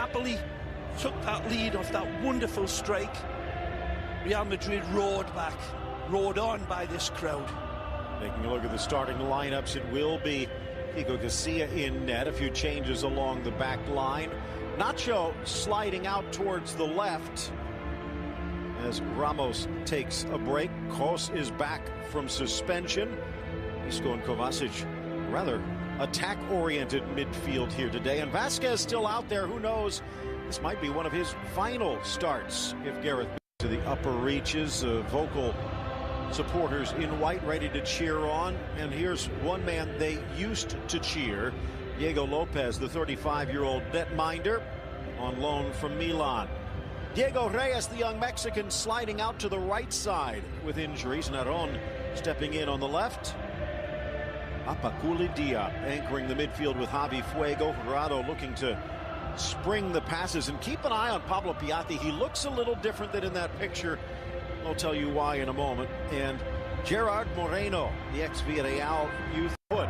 Napoli took that lead off that wonderful strike, Real Madrid roared back, roared on by this crowd. Taking a look at the starting lineups, it will be Pico Garcia in net. A few changes along the back line. Nacho sliding out towards the left as Ramos takes a break. Kroos is back from suspension. Isco and Kovacic, rather attack-oriented midfield here today. And Vasquez still out there. Who knows? This might be one of his final starts if Gareth to the upper reaches. Vocal supporters in white ready to cheer on. And here's one man they used to cheer. Diego Lopez, the 35-year-old netminder, on loan from Milan. Diego Reyes, the young Mexican, sliding out to the right side with injuries. Naron stepping in on the left. Apaculi Dia anchoring the midfield with Javi Fuego. Jurado looking to spring the passes. And keep an eye on Pablo Piatti. He looks a little different than in that picture. I'll tell you why in a moment. And Gerard Moreno, the ex-Villarreal youth foot.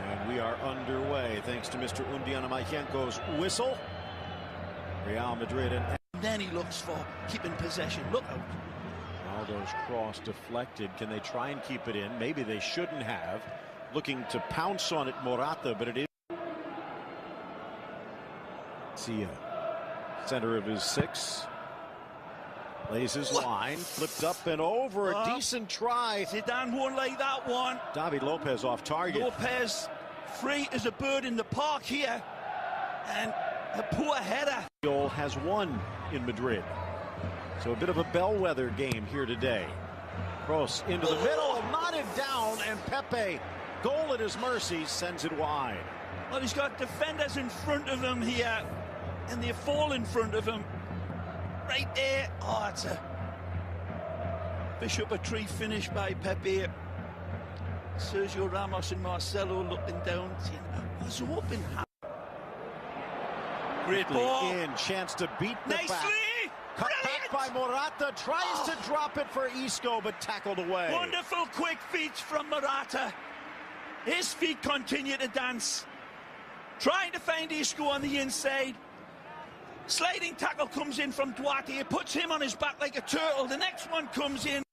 And we are underway thanks to Mr. Undiana Maichenko's whistle. Real Madrid and then he looks for keeping possession. Look out. Ronaldo's cross deflected. Can they try and keep it in? Maybe they shouldn't have. Looking to pounce on it, Morata, but it is. Sia, center of his six. Lays his line, flipped up and over. A decent try. Zidane won't like that one. David Lopez off target. Lopez free as a bird in the park here. And a poor header. Espanyol has won in Madrid. So a bit of a bellwether game here today. Kroos into the middle, knotted down, and Pepe, goal at his mercy, sends it wide. Well, he's got defenders in front of him here, and they fall in front of him. Right there. Oh, it's a fish up a tree finish by Pepe. Sergio Ramos and Marcelo looking down, saying, I was open. Great ball. In, chance to beat the Nicely! back. Cut back by Morata, tries to drop it for Isco, but tackled away. Wonderful quick feet from Morata. His feet continue to dance. Trying to find Isco on the inside. Sliding tackle comes in from Duarte. It puts him on his back like a turtle. The next one comes in.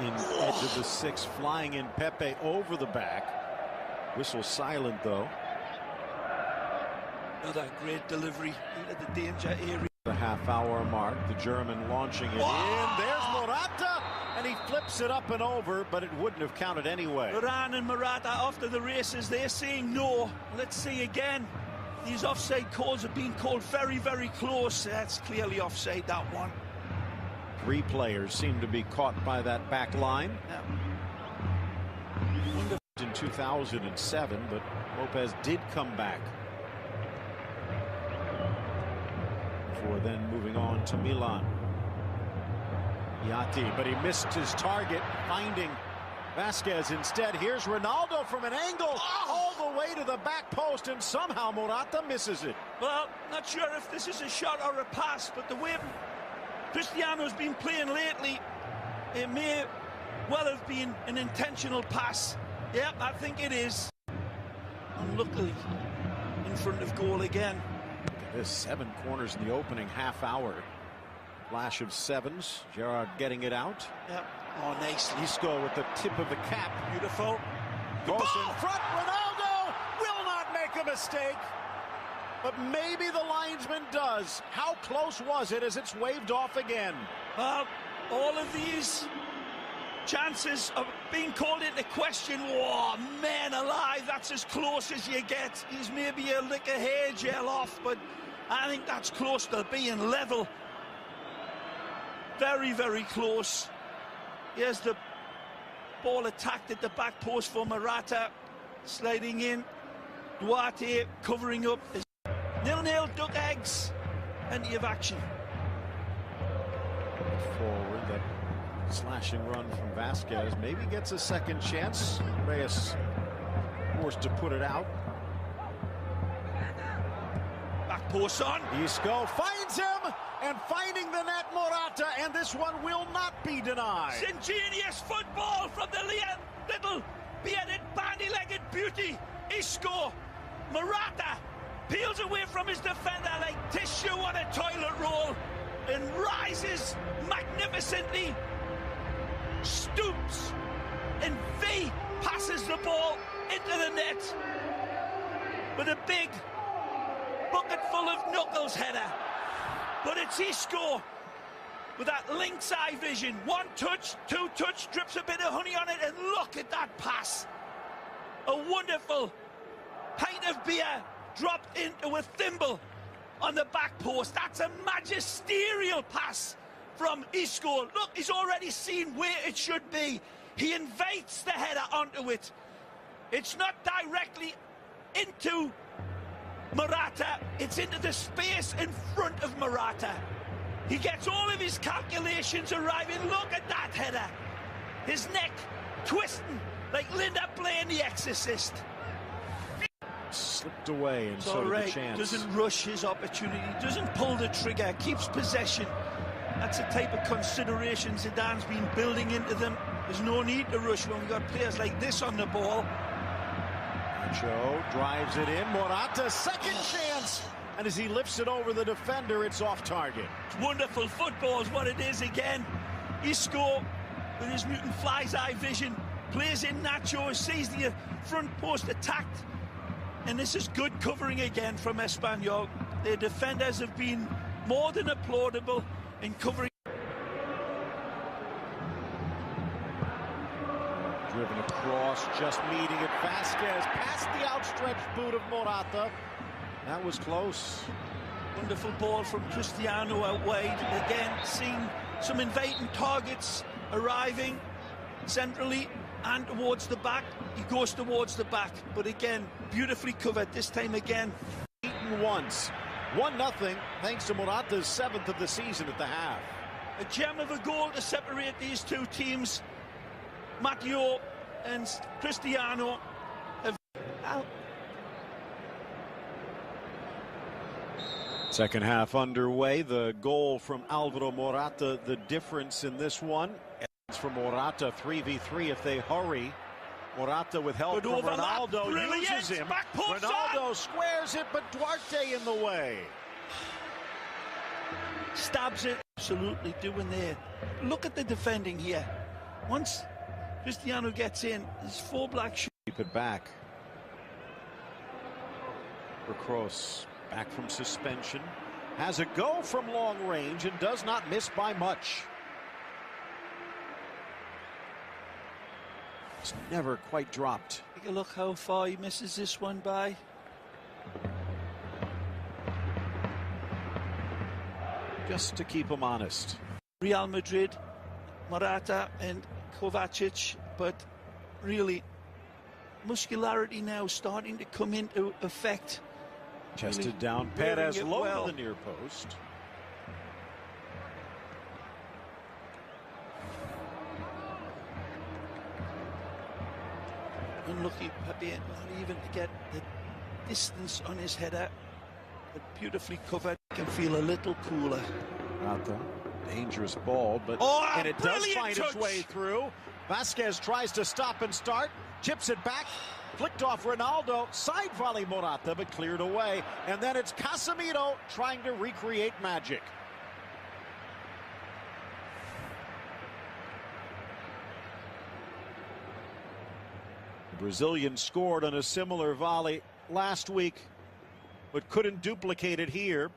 In edge of the six, flying in Pepe over the back. Whistle silent, though. Another great delivery into the danger area. The half-hour mark, the German launching it in. There's Morata, and he flips it up and over, but it wouldn't have counted anyway. Duran and Morata after the races, they're saying no. Let's see again. These offside calls have been called very, very close. That's clearly offside, that one. Three players seem to be caught by that back line. Yeah. In 2007, but Lopez did come back before then moving on to Milan. Yati, but he missed his target, finding Vasquez instead. Here's Ronaldo from an angle all the way to the back post, and somehow Morata misses it. Well, not sure if this is a shot or a pass, but the way Cristiano's been playing lately, it may well have been an intentional pass. Yep, I think it is. Unluckily, in front of goal again. Look at this, 7 corners in the opening half hour. Flash of sevens. Gerard getting it out. Yep. Oh, nice. Isco with the tip of the cap. Beautiful. Goes in front. Ronaldo will not make a mistake. But maybe the linesman does. How close was it as it's waved off again? Well, all of these chances of being called into question. Oh, man alive, that's as close as you get. He's maybe a lick of hair gel off, but I think that's close to being level. Very, very close. Here's the ball attacked at the back post for Morata. Sliding in. Duarte covering up. 0-0 duck eggs. Plenty of action. Forward, that slashing run from Vasquez maybe gets a second chance. Reyes forced to put it out. Back post on. Isco finds him, and finding the net, Morata, and this one will not be denied. Ingenious football from the little bearded, bandy-legged beauty, Isco. Morata peels away from his defender like tissue on a toilet roll and rises magnificently, stoops, and V passes the ball into the net with a big bucket full of knuckles header. But it's Isco with that lynx eye vision. One touch, two touch, drips a bit of honey on it, and look at that pass. A wonderful pint of beer dropped into a thimble on the back post. That's a magisterial pass from Isco. Look, he's already seen where it should be. He invites the header onto it. It's not directly into Morata, it's into the space in front of Morata. He gets all of his calculations arriving. Look at that header. His neck twisting like Linda Blaine, The Exorcist. Slipped away, and so did the chance. Doesn't rush his opportunity, doesn't pull the trigger, keeps possession. That's the type of consideration Zidane's been building into them. There's no need to rush when we've got players like this on the ball. Nacho drives it in. Morata, second chance. And as he lifts it over the defender, it's off target. It's wonderful football is what it is again. Isco, with his mutant fly's eye vision, plays in Nacho, sees the front post attacked. And this is good covering again from Espanyol. Their defenders have been more than applaudable in covering. Driven across, just meeting it. Vasquez past the outstretched boot of Morata. That was close. Wonderful ball from Cristiano out wide. Again, seeing some inviting targets arriving centrally and towards the back. He goes towards the back, but again, beautifully covered. This time again. Beaten once. 1-0, thanks to Morata's 7th of the season at the half. A gem of a goal to separate these two teams. Matteo and Cristiano have out. Second half underway. The goal from Alvaro Morata, the difference in this one. It's for Morata, 3v3 if they hurry. Morata with help from Ronaldo, uses him. Ronaldo squares it, but Duarte in the way. Stabs it. Absolutely doing there. Look at the defending here. Once Cristiano gets in, there's 4 black shoes. Keep it back. For Kroos, back from suspension. Has a go from long range and does not miss by much. It's never quite dropped. Take a look how far he misses this one by. Just to keep him honest. Real Madrid, Morata and Kovacic, but really muscularity now starting to come into effect. Chested really down, Perez low well. to the near post. Unlucky Pepe not even to get the distance on his header, but beautifully covered. Can feel a little cooler. Morata, dangerous ball, but and it does find its way through. Vasquez tries to stop and start, chips it back, flicked off Ronaldo, side volley Morata, but cleared away. And then it's Casemiro trying to recreate magic. The Brazilian scored on a similar volley last week, but couldn't duplicate it here.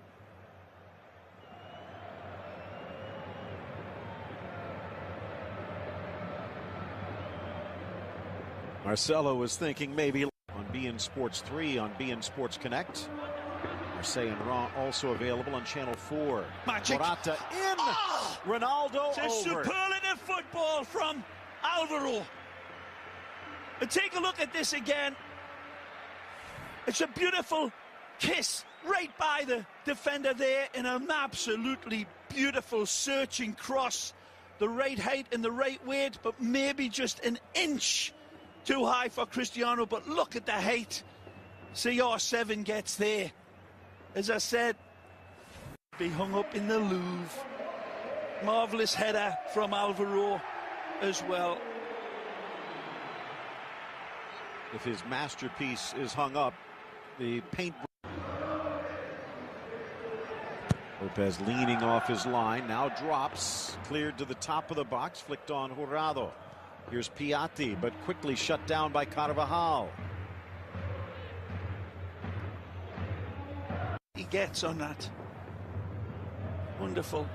Marcelo was thinking maybe on beIN Sports 3, on beIN Sports Connect. Marseille and Rouen also available on Channel 4. Magic. Morata in. Oh! Ronaldo it's a over. Superlative football from Alvaro. And take a look at this again. It's a beautiful kiss right by the defender there in an absolutely beautiful searching cross. The right height and the right weight, but maybe just an inch too high for Cristiano. But look at the height CR7 gets there. As I said, Be hung up in the Louvre. Marvellous header from Alvaro as well. If his masterpiece is hung up, the paint. Lopez leaning off his line, now drops, cleared to the top of the box, flicked on Jurado. Here's Piatti, but quickly shut down by Carvajal. He gets on that. Wonderful.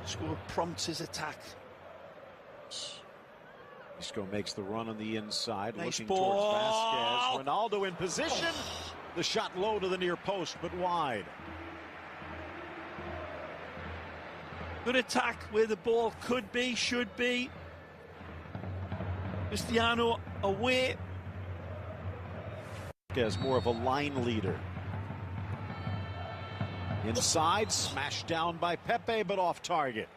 Score prompts his attack. Isco makes the run on the inside, nice looking ball. Towards Vasquez. Ronaldo in position. The shot low to the near post, but wide. Good attack where the ball could be, should be. Cristiano away. As more of a line leader. Inside, smashed down by Pepe, but off target.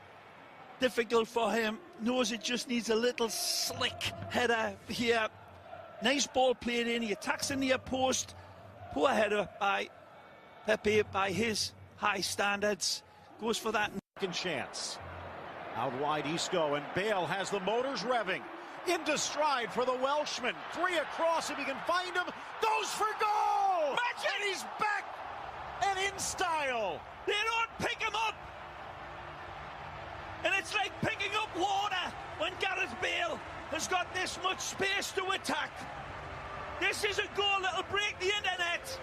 Difficult for him. Knows it just needs a little slick header here. Nice ball played in. He attacks the near post. Poor header by Pepe by his high standards. Goes for that. Second chance. Out wide Isco, and Bale has the motors revving. Into stride for the Welshman. 3 across if he can find him. Goes for goal! Magic! And he's back! And in style! They don't pick him up! And it's like picking up water when Gareth Bale has got this much space to attack. This is a goal that'll break the internet.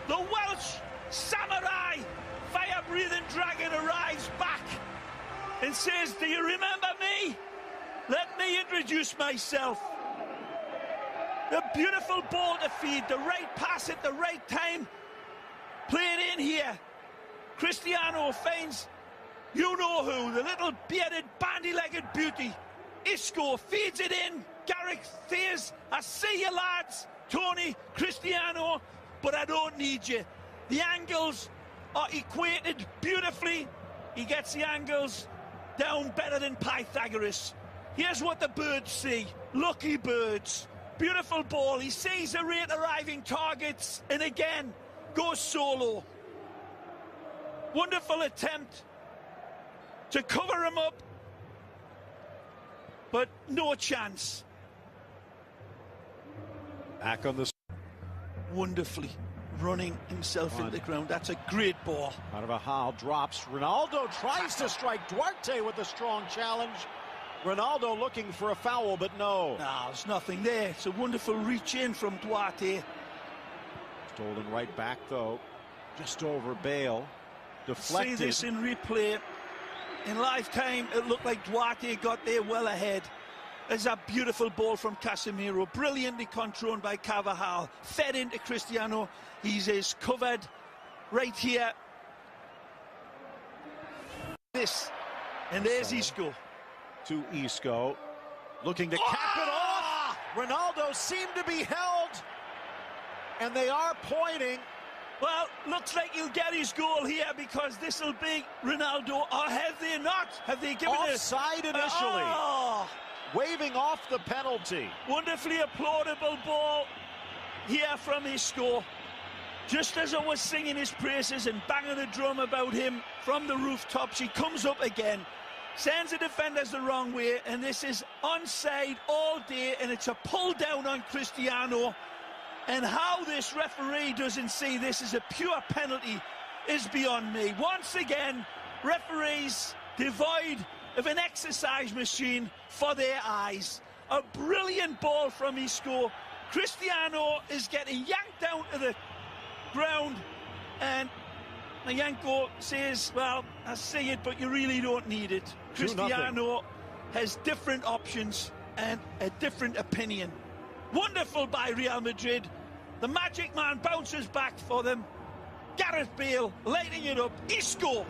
The Welsh samurai, fire-breathing dragon, arrives back and says, "Do you remember me? Let me introduce myself." The beautiful ball to feed, the right pass at the right time. Playing in here. Cristiano finds you-know-who, the little bearded, bandy-legged beauty. Isco feeds it in. Gareth says, "I see you, lads. Tony, Cristiano, but I don't need you." The angles are equated beautifully. He gets the angles down better than Pythagoras. Here's what the birds see. Lucky birds. Beautiful ball. He sees the rate arriving targets, and again goes solo. Wonderful attempt to cover him up, but no chance. Back on the... Wonderfully running himself into the ground. That's a great ball. Carvajal drops. Ronaldo tries to strike Duarte with a strong challenge. Ronaldo looking for a foul, but no. No, there's nothing there. It's a wonderful reach in from Duarte. Stolen right back, though. Just over Bale. Deflected. See this in replay. In lifetime, it looked like Duarte got there well ahead. There's a beautiful ball from Casemiro, brilliantly controlled by Carvajal, fed into Cristiano. He's covered right here. This, and there's Isco. To Isco, looking to cap it off. Ronaldo seemed to be held, and they are pointing. Well, looks like he'll get his goal here because this will be Ronaldo. Or have they not? Have they given it? Offside initially. Waving off the penalty. Wonderfully applaudable ball here from Isco. Just as I was singing his praises and banging the drum about him from the rooftops, he comes up again, sends the defenders the wrong way, and this is onside all day, and it's a pull down on Cristiano. And how this referee doesn't see this as a pure penalty is beyond me. Once again, referees devoid of an exercise machine for their eyes. A brilliant ball from Isco. Cristiano is getting yanked down to the ground, and Mayanko says, "Well, I see it, but you really don't need it." Cristiano has different options and a different opinion. Wonderful by Real Madrid. The magic man bounces back for them. Gareth Bale lighting it up. Isco.